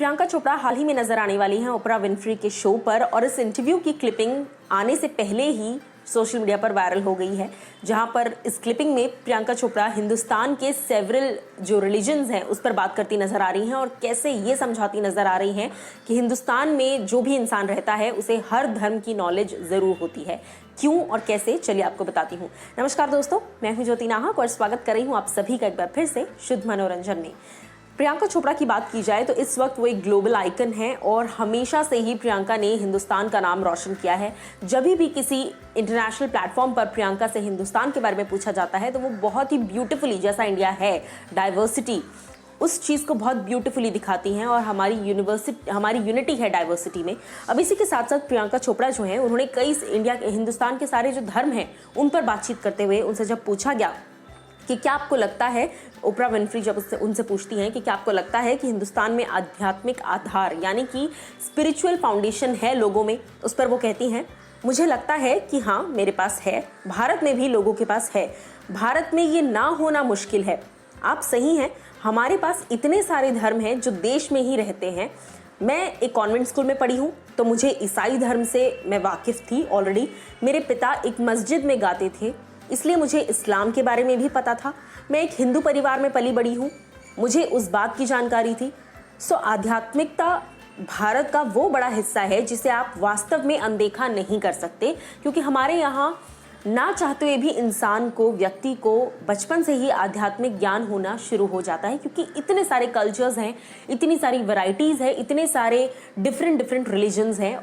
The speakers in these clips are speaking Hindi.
प्रियंका चोपड़ा हाल ही में नजर आने वाली हैं ओपरा विनफ्री के शो पर, और इस इंटरव्यू की क्लिपिंग आने से पहले ही सोशल मीडिया पर वायरल हो गई है, जहां पर इस क्लिपिंग में प्रियंका चोपड़ा हिंदुस्तान के सेवरल जो रिलीजन्स हैं उस पर बात करती नजर आ रही हैं, और कैसे ये समझाती नजर आ रही हैं कि हिंदुस्तान में जो भी इंसान रहता है उसे हर धर्म की नॉलेज जरूर होती है। क्यों और कैसे, चलिए आपको बताती हूँ। नमस्कार दोस्तों, मैं हूँ ज्योति नाहक और स्वागत कर रही हूँ आप सभी का एक बार फिर से शुद्ध मनोरंजन में। प्रियंका चोपड़ा की बात की जाए तो इस वक्त वो एक ग्लोबल आइकन है, और हमेशा से ही प्रियंका ने हिंदुस्तान का नाम रोशन किया है। जब भी किसी इंटरनेशनल प्लेटफॉर्म पर प्रियंका से हिंदुस्तान के बारे में पूछा जाता है तो वो बहुत ही ब्यूटीफुली, जैसा इंडिया है डाइवर्सिटी, उस चीज़ को बहुत ब्यूटीफुली दिखाती हैं, और हमारी यूनिटी है डाइवर्सिटी में। अब इसी के साथ साथ प्रियंका चोपड़ा जो हैं उन्होंने कई हिंदुस्तान के सारे जो धर्म हैं उन पर बातचीत करते हुए उनसे जब पूछा गया कि क्या आपको लगता है, ओपरा विनफ्री जब उनसे पूछती हैं कि क्या आपको लगता है कि हिंदुस्तान में आध्यात्मिक आधार यानी कि स्पिरिचुअल फाउंडेशन है लोगों में, उस पर वो कहती हैं मुझे लगता है कि हाँ मेरे पास है, भारत में भी लोगों के पास है, भारत में ये ना होना मुश्किल है। आप सही हैं, हमारे पास इतने सारे धर्म हैं जो देश में ही रहते हैं। मैं एक कॉन्वेंट स्कूल में पढ़ी हूँ तो मुझे ईसाई धर्म से मैं वाकिफ़ थी ऑलरेडी। मेरे पिता एक मस्जिद में गाते थे, इसलिए मुझे इस्लाम के बारे में भी पता था। मैं एक हिंदू परिवार में पली बड़ी हूँ, मुझे उस बात की जानकारी थी। सो आध्यात्मिकता भारत का वो बड़ा हिस्सा है जिसे आप वास्तव में अनदेखा नहीं कर सकते, क्योंकि हमारे यहाँ ना चाहते हुए भी इंसान को, व्यक्ति को बचपन से ही आध्यात्मिक ज्ञान होना शुरू हो जाता है, क्योंकि इतने सारे कल्चर्स हैं, इतनी सारी वैरायटीज़ हैं, इतने सारे डिफरेंट रिलीजन्स हैं,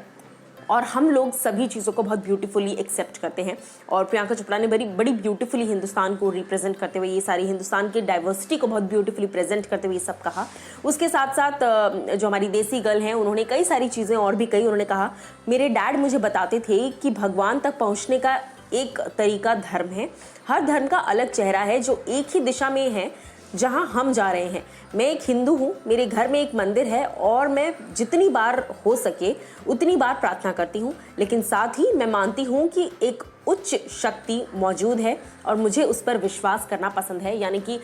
और हम लोग सभी चीज़ों को बहुत ब्यूटीफुली एक्सेप्ट करते हैं। और प्रियंका चोपड़ा ने बड़ी ब्यूटीफुली हिंदुस्तान को रिप्रेजेंट करते हुए, ये सारी हिंदुस्तान की डाइवर्सिटी को बहुत ब्यूटीफुली प्रेजेंट करते हुए ये सब कहा। उसके साथ साथ जो हमारी देसी गर्ल हैं उन्होंने कई सारी चीज़ें और भी कही। उन्होंने कहा मेरे डैड मुझे बताते थे कि भगवान तक पहुँचने का एक तरीका धर्म है, हर धर्म का अलग चेहरा है जो एक ही दिशा में है जहां हम जा रहे हैं। मैं एक हिंदू हूँ, मेरे घर में एक मंदिर है और मैं जितनी बार हो सके उतनी बार प्रार्थना करती हूँ, लेकिन साथ ही मैं मानती हूँ कि एक उच्च शक्ति मौजूद है और मुझे उस पर विश्वास करना पसंद है। यानी कि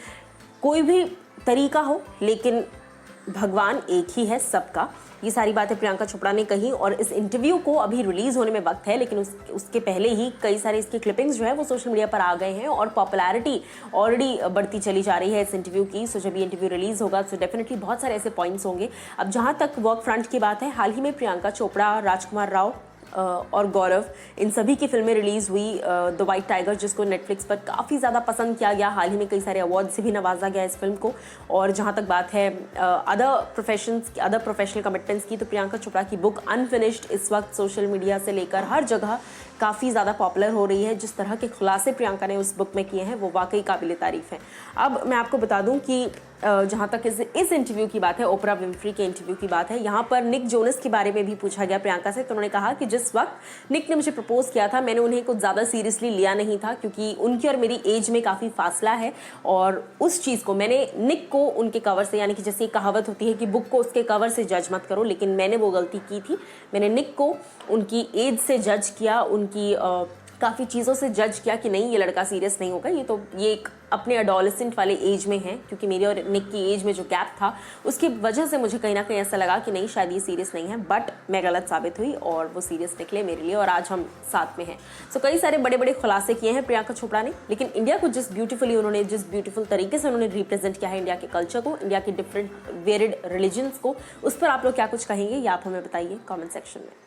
कोई भी तरीका हो लेकिन भगवान एक ही है सबका। ये सारी बातें प्रियंका चोपड़ा ने कही, और इस इंटरव्यू को अभी रिलीज होने में वक्त है, लेकिन उसके पहले ही कई सारे इसके क्लिपिंग्स जो है वो सोशल मीडिया पर आ गए हैं और पॉपुलैरिटी ऑलरेडी बढ़ती चली जा रही है इस इंटरव्यू की। सो जब ये इंटरव्यू रिलीज होगा तो डेफिनेटली बहुत सारे ऐसे पॉइंट्स होंगे। अब जहाँ तक वर्क फ्रंट की बात है, हाल ही में प्रियंका चोपड़ा, राजकुमार राव और गौरव, इन सभी की फिल्में रिलीज़ हुई। द वाइट टाइगर, जिसको नेटफ्लिक्स पर काफ़ी ज़्यादा पसंद किया गया, हाल ही में कई सारे अवार्ड से भी नवाजा गया इस फिल्म को। और जहाँ तक बात है अदर प्रोफेशनल कमिटमेंट्स की, तो प्रियंका चोपड़ा की बुक अनफिनिश्ड इस वक्त सोशल मीडिया से लेकर हर जगह काफ़ी ज़्यादा पॉपुलर हो रही है। जिस तरह के खुलासे प्रियंका ने उस बुक में किए हैं वो वाकई काबिल तारीफ़ हैं। अब मैं आपको बता दूं कि जहाँ तक इस इंटरव्यू की बात है, ओपरा विनफ्री के इंटरव्यू की बात है, यहाँ पर निक जोनस के बारे में भी पूछा गया प्रियंका से। तो उन्होंने कहा कि जिस वक्त निक ने मुझे प्रपोज किया था मैंने उन्हें कुछ ज़्यादा सीरियसली लिया नहीं था, क्योंकि उनकी और मेरी एज में काफ़ी फासला है, और उस चीज़ को मैंने निक को उनके कवर से, यानी कि जैसे कहावत होती है कि बुक को उसके कवर से जज मत करो, लेकिन मैंने वो गलती की थी। मैंने निक को उनकी एज से जज किया, उनकी काफ़ी चीज़ों से जज किया कि नहीं ये लड़का सीरियस नहीं होगा, ये एक अपने एडोलेसेंट वाले एज में है, क्योंकि मेरी और निक की एज में जो गैप था उसकी वजह से मुझे कहीं ना कहीं ऐसा लगा कि नहीं शायद ये सीरियस नहीं है, बट मैं गलत साबित हुई और वो सीरियस निकले मेरे लिए, और आज हम साथ में हैं। सो कई सारे बड़े बड़े खुलासे किए हैं प्रियंका चोपड़ा ने, लेकिन इंडिया को जिस ब्यूटीफुल तरीके से उन्होंने रिप्रेजेंट किया है इंडिया के कल्चर को, इंडिया के डिफरेंट वेरिड रिलीजन्स को, उस पर आप लोग क्या कुछ कहेंगे ये आप हमें बताइए कॉमेंट सेक्शन में।